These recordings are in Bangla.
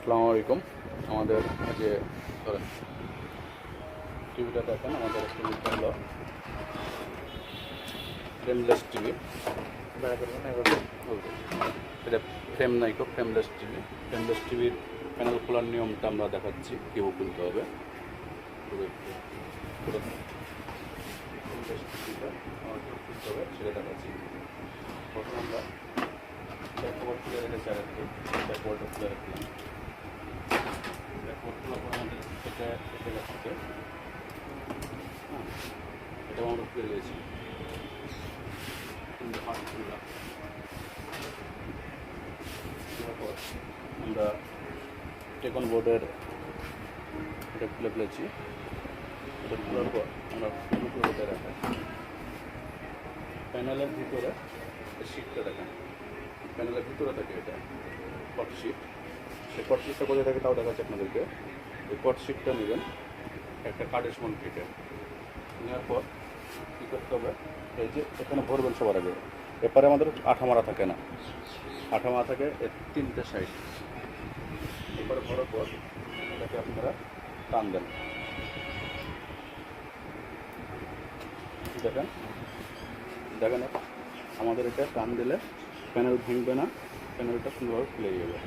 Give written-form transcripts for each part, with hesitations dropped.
আসসালামুয়ালাইকুম। আমাদের যে টিভিটা দেখেন, আমাদের টিভিটা হলো ফ্রেমলেস টিভি। এটা ফ্রেম নাই, ফ্রেমলেস টিভি। ফ্রেমলেস টিভির প্যানেল খোলার নিয়মটা আমরা দেখাচ্ছি, কীভাবে খুলতে হবে। ফ্রেমলেস টিভিটা খুলতে হবে সেটা দেখাচ্ছি। প্রথম আমরা ব্যাকওয়ার্ড খুলে রেখেছি, আর একটু ব্যাকওয়ার্ডটা খুলে রাখলাম। ব্যাকওয়ার্ড খোলার পর আমাদের এটা গেছে, এটাও আমরা খুলে দিয়েছি। আমরা টেকন বোর্ডের এটা খুলে ফেলেছি। এটা খোলার পর আমরা এটা রাখা প্যানেলের ভিতরে শিটটা দেখেন, প্যানেলের ভিতরে থাকে এটা কট শিট। সেই কট শিটটা কোথায় থাকে তাও দেখাচ্ছে আপনাদেরকে। এই কট শিটটা নেবেন একটা কার্ডের সমান কেটে নেওয়ার পর কী করতে হবে, এই যে এখানে ভরবেন সবার আগে। এরপরে আমাদের আঠা মারা থাকে না, আঠা মারা থাকে এর তিনটে সাইড। এরপরে ভরার পর এটাকে আপনারা টান দেন, দেখেন দেখেন আমাদের এটা টান দিলে প্যানেল ভাঙবে না, প্যানেলটা সুন্দরভাবে খুলে যাবে।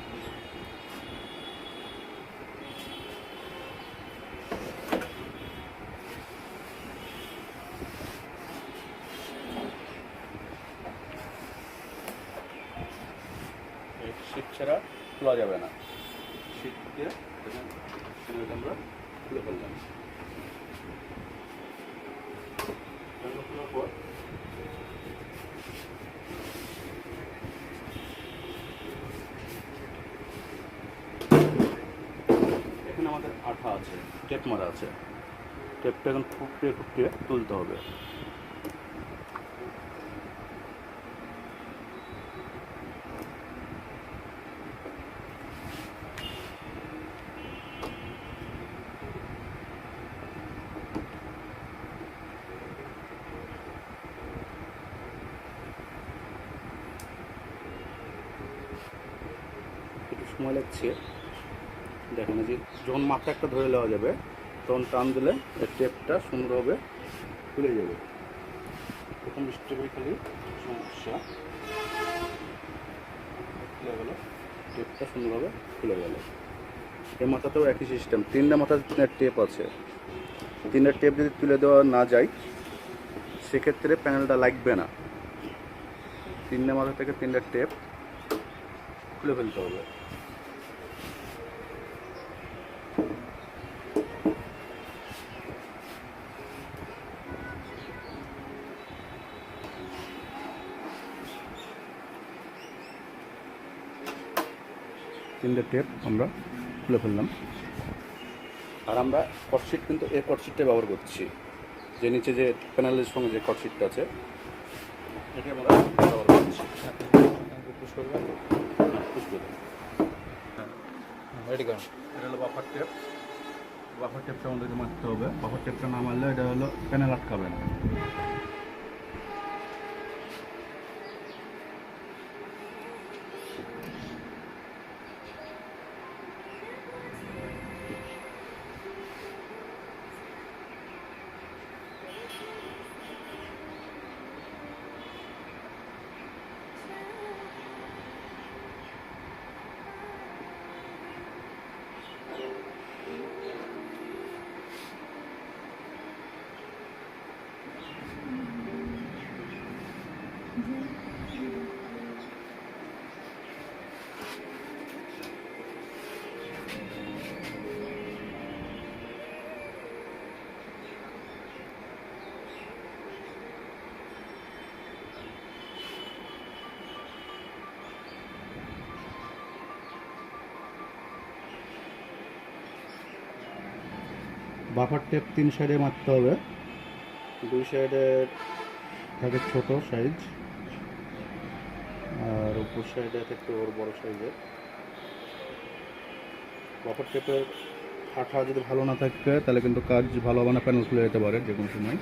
শীত ছাড়া খোলা যাবে না, শীত দিয়ে প্যানেলটা আমরা খুলে ফেললাম। খোলার পর এখানে আমাদের আঠা আছে, টেপ মারা আছে। টেপটা এখন ফুটিয়ে তুলতে হবে। একটু সময় লাগছে, দেখেন যে যখন মাথা একটা ধরে নেওয়া যাবে তখন টান দিলে টেপটা সুন্দরভাবে খুলে যাবে। প্রথম স্টেপে খালি সমস্যা, খুলে গেল, টেপটা সুন্দরভাবে খুলে গেল। এই মাথাতেও একই সিস্টেম, তিনটা মাথার টেপ আছে। তিনটা টেপ যদি তুলে দেওয়া না যায় সেক্ষেত্রে প্যানেলটা লাগবে না। তিনটা মাথা থেকে তিনটা টেপ খুলে ফেলতে হবে। তিনটে টেপ আমরা খুলে ফেললাম। আর আমরা কটশিট কিন্তু এই কটশিটটা ব্যবহার করছি, যে নিচে যে প্যানেলের সঙ্গে যে কটশিটটা আছে এটা আমরা ব্যবহার করছি। এটা হলো বাফার টেপ। বাফার টেপটা আমাদেরকে মারতে হবে। বাফার টেপটা না মারলে এটা হলো প্যানেল আটকাবে না। বাফার টেপ তিন সাইডে মারতে হবে। দুই সাইডে থাকে ছোট সাইজ, আর উপর সাইডে থাকে ওর বড় সাইজের। বাফার টেপের আঠা যদি ভালো না থাকে তাহলে কিন্তু কাজ ভালো হবে না, প্যানেল খুলে যেতে পারে যে কোনো সময়।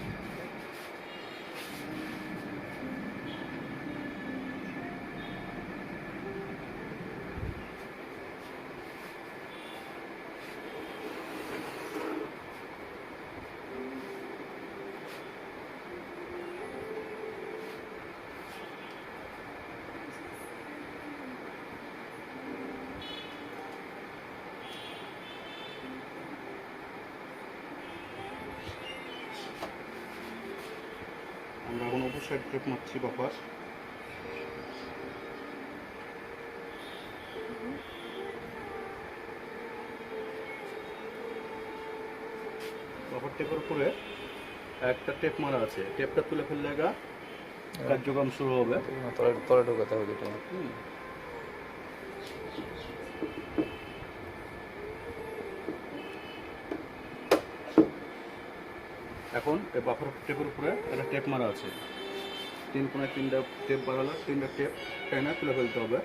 সাইড টেপ মারছি বাফার। বাফার টেপের উপরে একটা টেপ মারা আছে, টেপটা তুলে ফেললে কার্যক্রম শুরু হবে। তলে ঢোকাতে হবে এটা। এখন এই বাফার টেপের উপরে একটা টেপ মারা আছে, 3 কোণায় 3টা টেপ বাড়ালো, 3টা টেপ টেনে তুলে ফেলতে হবে।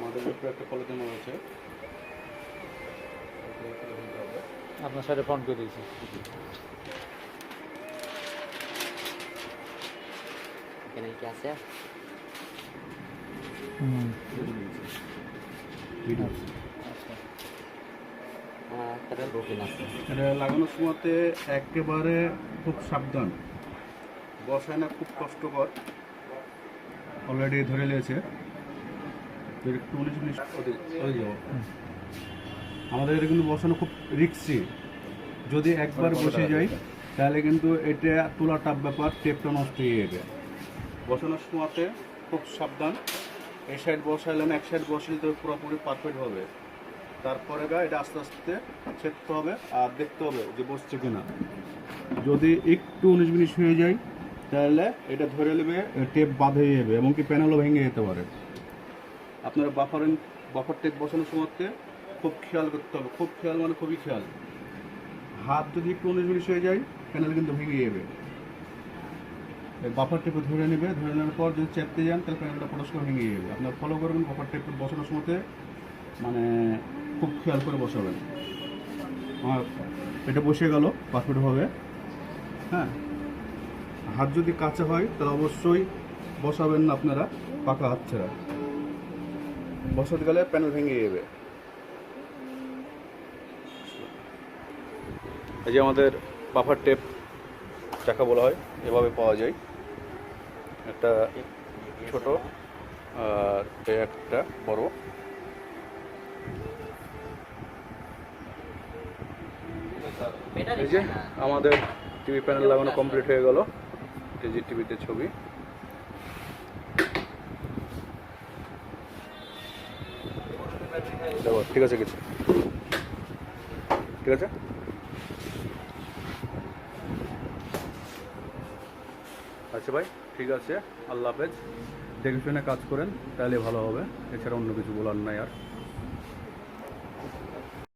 আমাদের উপরে একটা পলিথিন মারা আছে, আপনার সাথে ফোন করে দিয়েছি। এখানে কি আছে? একটা রুটিন আছে। এটা লাগানোর সময়তে একেবারে খুব সাবধান, বসায় না, খুব কষ্টকর। অলরেডি ধরে নিয়েছে, একটু 19 মিনিট হয়ে যাবো। আমাদের এটা কিন্তু বসানো খুব রিস্কি, যদি একবার বসে যাই তাহলে কিন্তু এটা তোলা টাপ ব্যাপার, টেপটা নষ্ট হয়ে যাবে। বসানোর সময়তে খুব সাবধান, এই সাইড বসাইলে না, এক সাইড বসাইলে তো পুরোপুরি পারফেক্ট হবে। তারপরে এটা আস্তে আস্তে চেকতে হবে আর দেখতে হবে যে বসছে কিনা। যদি একটু 19 মিনিট হয়ে যায় তাহলে এটা ধরে নেবে, টেপ বাঁধে যাবে, এমনকি প্যানেলও ভেঙে যেতে পারে। আপনারা বাফার টেপ বসানোর সময়তে খুব খেয়াল করতে হবে, খুব খেয়াল মানে খুবই খেয়াল। হাত যদি একটু 19 মিনিট হয়ে যায় প্যানেল কিন্তু ভেঙে যাবে। বাফার টেপে ধরে নেবে, ধরে নেওয়ার পর যদি চেপতে যান তাহলে প্যানেলটা পরস্পর ভেঙে যাবে। আপনারা ফলো করবেন, বাফার টেপ বসানোর সময়তে মানে খুব খেয়াল করে বসাবেন। আমার এটা বসে গেল পারফেক্টভাবে। হ্যাঁ, হাত যদি কাঁচা হয় তাহলে অবশ্যই বসাবেন না আপনারা পাকা হাত ছাড়া, বসাতে গেলে প্যানেল ভেঙে যাবে। এই যে আমাদের বাফার টেপ যাকে বলা হয়, এভাবে পাওয়া যায়, একটা ছোট আর একটা বড়। এই যে আমাদের টিভি প্যানেল লাগানো কমপ্লিট হয়ে গেল। এই যে টিভিতে ছবি, ঠিক আছে কিছু, ঠিক আছে। আচ্ছা ভাই, ঠিক আছে, আল্লাহ হাফেজ। দেখে শুনে কাজ করেন তাহলে ভালো হবে, এছাড়া অন্য কিছু বলার নাই আর।